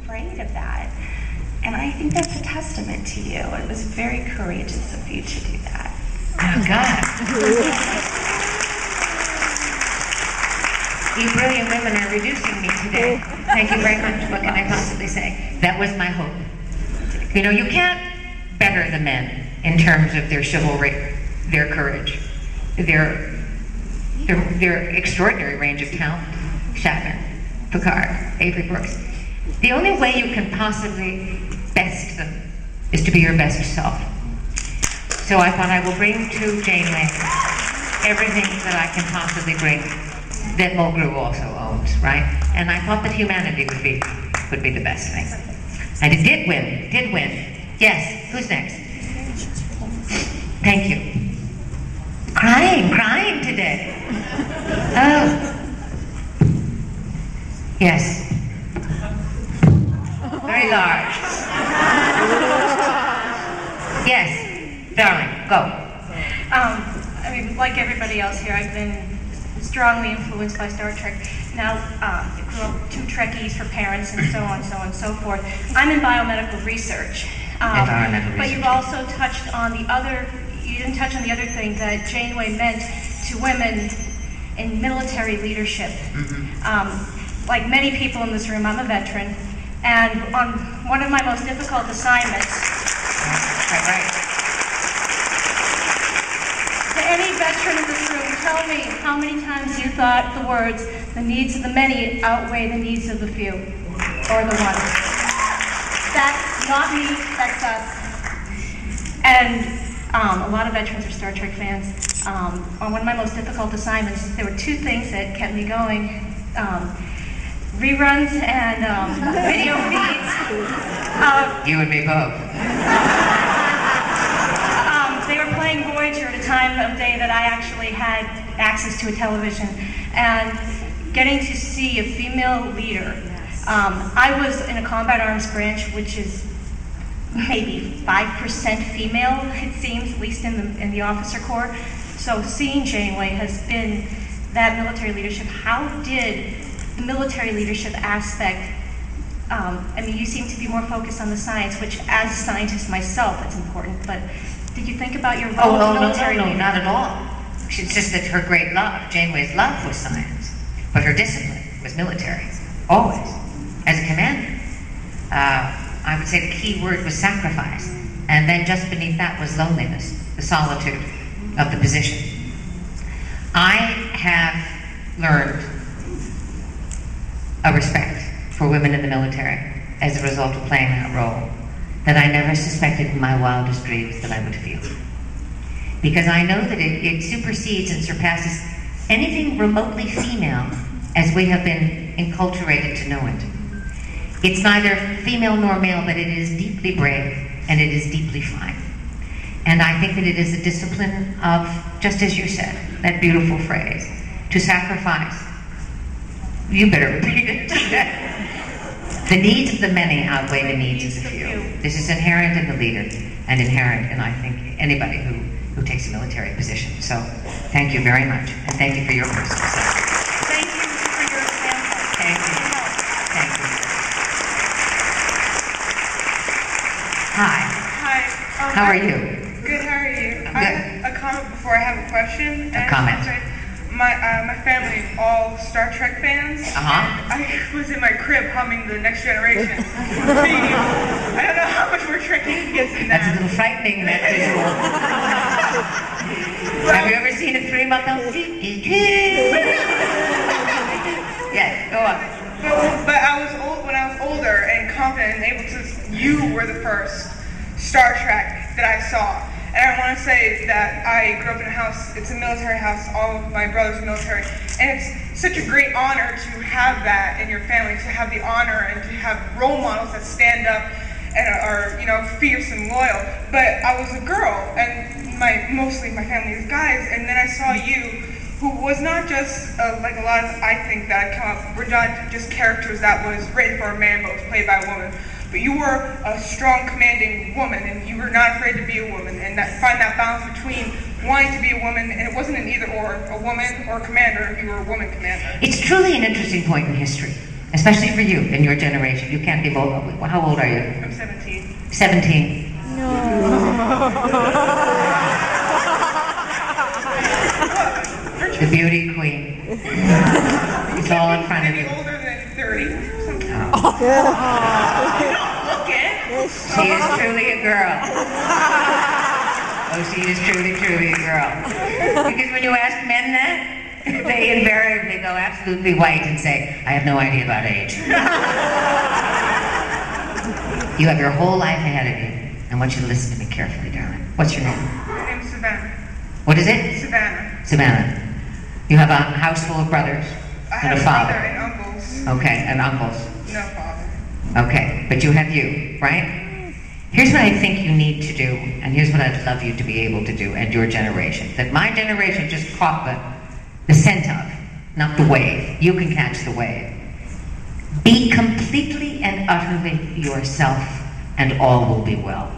afraid of that. And I think that's a testament to you. It was very courageous of you to do that. Oh, God. You brilliant women are reducing me today. Thank you very much. What can I possibly say? That was my hope. You know, you can't better the men in terms of their chivalry, their courage, their extraordinary range of talent. Shatner, Picard, Avery Brooks. The only way you can possibly best them is to be your best self. So I thought I will bring to Janeway everything that I can possibly bring that Mulgrew also owns, right? And I thought that humanity would be the best thing. And it did win. Yes, who's next? Thank you. Crying today. Oh. Yes. Very large. Yes, darling, go. I mean, like everybody else here, I've been strongly influenced by Star Trek. Now, I grew up with 2 Trekkies for parents and so on, so on and so forth. I'm in biomedical research. But you've also touched on you didn't touch on the other thing that Janeway meant to women in military leadership. Like many people in this room, I'm a veteran, and on one of my most difficult assignments, to any veteran in this room, tell me how many times you thought the words, the needs of the many outweigh the needs of the few, or the one. That's not me, that's us. And a lot of veterans are Star Trek fans. On one of my most difficult assignments, there were 2 things that kept me going. Reruns and video feeds. You and me both. They were playing Voyager at a time of day that I actually had access to a television, and getting to see a female leader. I was in a combat arms branch, which is maybe 5% female, it seems, at least in the officer corps. So seeing Janeway has been that military leadership. How did the military leadership aspect, I mean, you seem to be more focused on the science, which as a scientist myself, it's important, but did you think about your role as a military leader? No, not at all. It's just that her great love, Janeway's love, was science, but her discipline was military, always. As a commander, I would say the key word was sacrifice, and then just beneath that was loneliness, the solitude of the position. I have learned a respect for women in the military as a result of playing that role that I never suspected in my wildest dreams that I would feel. Because I know that it supersedes and surpasses anything remotely female as we have been enculturated to know it. It's neither female nor male, but it is deeply brave and it is deeply fine. And I think that it is a discipline of, just as you said, that beautiful phrase, to sacrifice. You better repeat it. The needs of the many outweigh the needs of the few. This is inherent in the leader and inherent in, I think, anybody who takes a military position. So thank you very much, and thank you for your personal service. Thank you for your example. Thank you. Thank you. Hi. Hi. How are you? Good, how are you? I'm I good. have a comment before I have a question. A comment. My family is all Star Trek fans. Uh-huh. And I was in my crib humming The Next Generation. I don't know how much more Trekkie gets in that. That's a little frightening, that visual. Have you ever seen a 3-month-old? Yes, go on. But when I was older and confident and able to, you were the first Star Trek that I saw. And I want to say that I grew up in a house, it's a military house, all of my brothers are military, and it's such a great honor to have that in your family, to have the honor and to have role models that stand up and are, you know, fierce and loyal. But I was a girl, and mostly my family is guys, and then I saw you, who was not just, like a lot of, I think that come up, were not just characters that was written for a man but was played by a woman. But you were a strong, commanding woman, and you were not afraid to be a woman, and find that balance between wanting to be a woman, and it wasn't an either or, a woman or a commander, you were a woman commander. It's truly an interesting point in history. especially for you in your generation. You can't be old. How old are you? I'm 17. 17. The beauty queen. It's all in front of you. Maybe older than 30. Something. Oh. You don't look it. She is truly a girl. Oh, she is truly, truly a girl. Because when you ask men that, they invariably go absolutely white and say, I have no idea about age. You have your whole life ahead of you. I want you to listen to me carefully, darling. What's your name? My name's Savannah. What is it? Savannah. Savannah. You have a house full of brothers I and have a a father. brother and uncles. Okay, and uncles. No father. Okay, but you have you, right? Here's what I think you need to do, and here's what I'd love you to be able to do, and your generation. That my generation just caught the scent of, not the wave. You can catch the wave. Be completely and utterly yourself, and all will be well.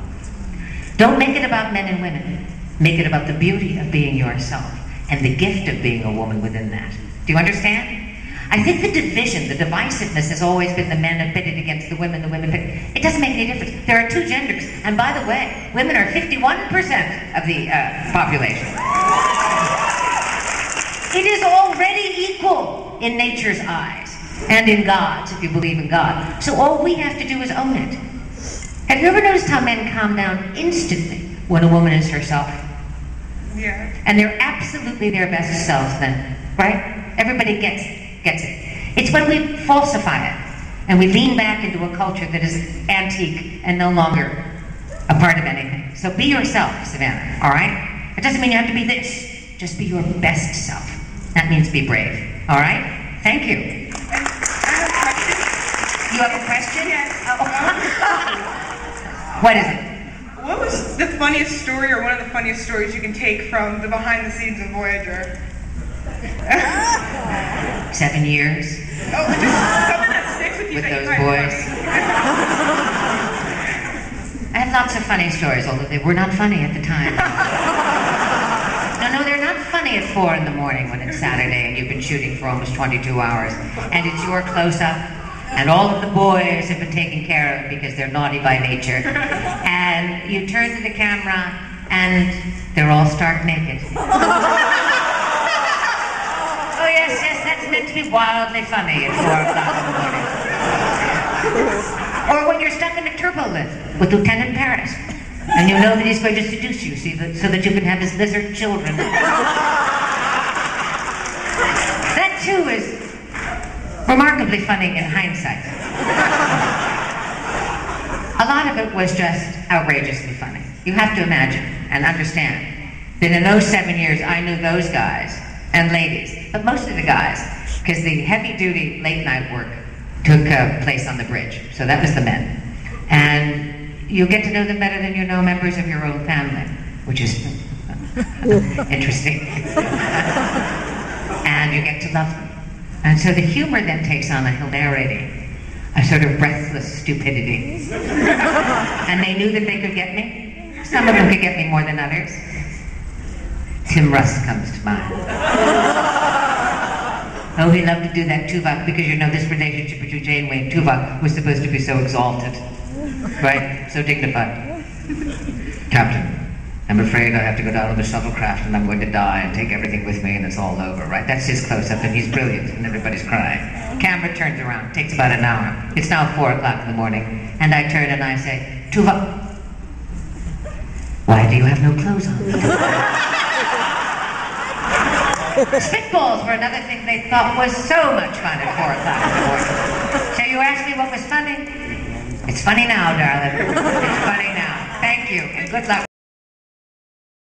Don't make it about men and women. Make it about the beauty of being yourself, and the gift of being a woman within that. Do you understand? I think the division, the divisiveness has always been the men are pitted against the women pitted. It doesn't make any difference. There are two genders. And by the way, women are 51% of the population. It is already equal in nature's eyes, and in God's, if you believe in God. So all we have to do is own it. Have you ever noticed how men calm down instantly when a woman is herself? Yeah. And they're absolutely their best selves then, right? Everybody gets it. It's when we falsify it and we lean back into a culture that is antique and no longer a part of anything. So be yourself, Savannah, all right? It doesn't mean you have to be this. Just be your best self. That means be brave, all right? Thank you. And I have a question. You have a question? Yes. What is it? What was the funniest story, or one of the funniest stories you can take from the behind the scenes of Voyager? 7 years Oh, just something that sticks with you with that you those find boys. funny. I have lots of funny stories, although they were not funny at the time. No, they're not funny at 4 in the morning when it's Saturday and you've been shooting for almost 22 hours and it's your close-up and all of the boys have been taken care of because they're naughty by nature. And you turn to the camera and they're all stark naked. Oh yes, that's meant to be wildly funny at 4 o'clock in the morning. Or when you're stuck in a turbo lift with Lieutenant Paris, and you know that he's going to seduce you so that you can have his lizard children. That too is remarkably funny in hindsight. A lot of it was just outrageously funny. You have to imagine and understand that in those 7 years I knew those guys and ladies, but mostly the guys, because the heavy-duty late-night work took place on the bridge. So that was the men. And you get to know them better than you know members of your own family, which is interesting. And you get to love them. And so the humor then takes on a hilarity, a sort of breathless stupidity. And they knew that they could get me. Some of them could get me more than others. Tim Russ comes to mind. Oh, he loved to do that Tuvok, because you know this relationship between Janeway and Tuvok was supposed to be so exalted. Right? So dignified. Captain, I'm afraid I have to go down on the shuttlecraft and I'm going to die and take everything with me and it's all over, right? That's his close-up and he's brilliant and everybody's crying. Camera turns around, takes about an hour. It's now 4 o'clock in the morning and I turn and I say, Tuvok, why do you have no clothes on? Spitballs were another thing they thought was so much fun at 4 o'clock in the morning. So you asked me what was funny? It's funny now, darling. It's funny now. Thank you, and good luck.